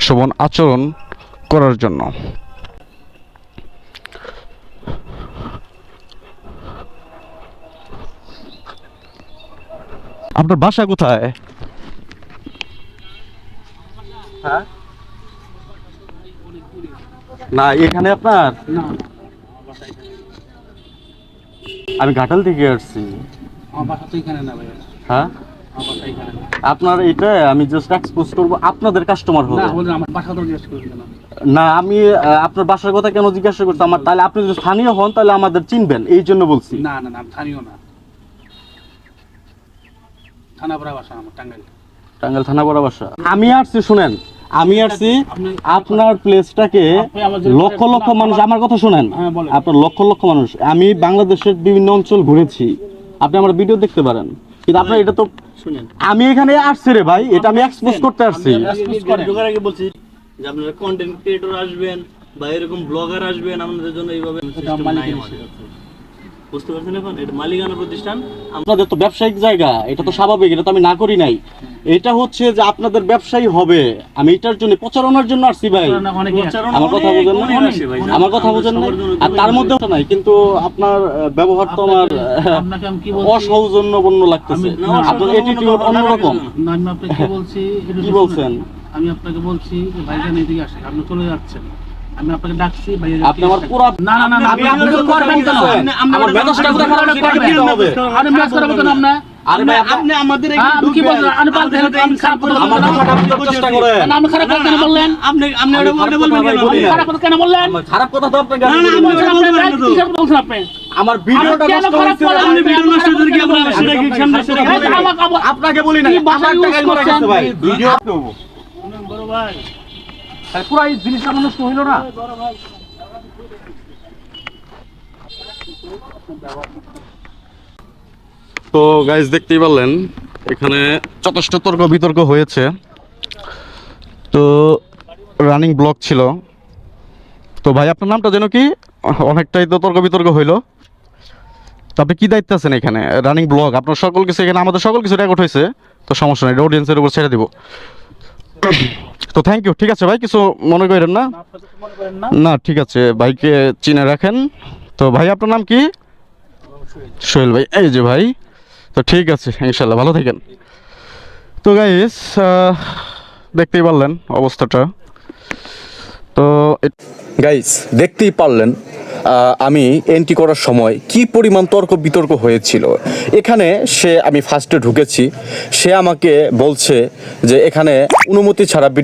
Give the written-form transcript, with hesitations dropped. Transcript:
শোভন আচরণ করার জন্য। আপনার বাসা কোথায়? হ্যাঁ, না এখানে আপনার? আমি ঘাটাল থেকে আসছি। হ্যাঁ, আপনার এটা আমি জাস্ট এক্সপোজ করব, আপনাদের কাস্টমার হবে না। আমি আপনার বাসার কথা কেন জিজ্ঞাসা করতে আমার, তাহলে আপনি যদি স্থানীয় হন তাহলে আমাদের চিনবেন, এই জন্য বলছি। না না না, স্থানীয় না, থানাপাড়া বাসা আমার, টাঙ্গাইল। টাঙ্গাইল থানাপাড়া বাসা। আমি আসছি, শুনেন, আমি আসছি আপনার প্লেসটাকে লক্ষ লক্ষ মানুষ, আমার কথা শুনেন, আপনার লক্ষ লক্ষ মানুষ, আমি বাংলাদেশের বিভিন্ন অঞ্চল ঘুরেছি, আপনি আমার ভিডিও দেখতে পারেন, কিন্তু আপনার এটা তো শুনেন, আমি এখানে আসছি রে ভাই, এটা আমি এক্সপোজ করতে আসছি। ঢোকার আগে বলছি যে আপনারা কন্টেন্ট ক্রিয়েটর আসবেন বা এরকম ব্লগার আসবেন, আপনাদের জন্য এইভাবে বুঝতে পারছেন। এখন এটা মালিকানা প্রতিষ্ঠান, আপনাদের তো ব্যবসায়িক জায়গা, এটা তো স্বাভাবিক, এটা তো আমি না করি নাই। এটা হচ্ছে যে আপনাদের ব্যবসায়ী হবে, আমি এটার জন্য প্রচারণার জন্য আসছি ভাই। আমার কথা বুঝেন না, আমার কথা বুঝেন না, আর তার মধ্যে নাই, কিন্তু আপনার ব্যবহার তো আমার অসৌজন্যপূর্ণ লাগতেছে, আপনার অ্যাটিটিউড অন্যরকম। আমি আপনাকে বলছি, কি বলছেন? আমি আপনাকে বলছি ভাইজান এদিকে আসেন, আপনি চলে যাচ্ছেন, আমি আপনাকে ডাকছি ভাই, আপনি আমার পুরো না না না, আপনি করবেন কেন? আমার মেজাজটা পুরো খারাপ করে দিতে হবে। আরে মেজাজ খারাপ করবেন আপনি? আরে ভাই আপনি আমাদের আমি কি বলছেন? আমি বলতে আমি খারাপ কথা আমার বললাম কথা বুঝতে চেষ্টা করেন। না, আমি খারাপ কথা কেন বললেন? আপনি ওটা বলবেন কেন? খারাপ কথা কেন বললেন? খারাপ কথা তো আপনাকে না, না, আমি ওটা বলতে পারি না তো। কি খারাপ বলছেন আপনি? আমার ভিডিওটা কেন নষ্ট খারাপ হয়েছে, বলেন? আপনি ভিডিও নষ্ট করে কি আপনারা সেটা কি সামনে সেটা আপনাকে বলি নাই। আপনাকে বলি না, কি ভাষা আমার use টাকায় মারা করছেন? গেছে ভাই, ভিডিও বড় ভাই, তাহলে পুরো এই জিনিসটা নষ্ট হইলো না। তো গাইস দেখতেই পারলেন, এখানে যথেষ্ট তর্ক বিতর্ক হয়েছে, তো রানিং ব্লগ ছিল। তো ভাই আপনার নামটা যেন কি? অনেকটাই তো তর্ক বিতর্ক হইলো। তো আপনি কি দায়িত্ব আছেন এখানে? রানিং ব্লগ, আপনার সকল কিছু এখানে, আমাদের সকল কিছু রেকর্ড হয়েছে, তো সমস্যা নেই, অডিয়েন্সের উপর ছেড়ে দিব। তো থ্যাংক ইউ, ঠিক আছে ভাই, কিছু মনে করেন না। না ঠিক আছে, ভাইকে চিনে রাখেন। তো ভাই আপনার নাম কি? সোহেল ভাই, এই যে ভাই। তো ঠিক আছে, ইনশাল্লাহ ভালো থাকেন। তো গাইস দেখতেই পারলেন অবস্থাটা। তো গাইস দেখতেই পারলেন আমি এন্ট্রি করার সময় কি পরিমাণ তর্ক বিতর্ক হয়েছিল এখানে। আমি ফার্স্টে ঢুকেছি, সে আমাকে বলছে যে এখানে অনুমতি ছাড়া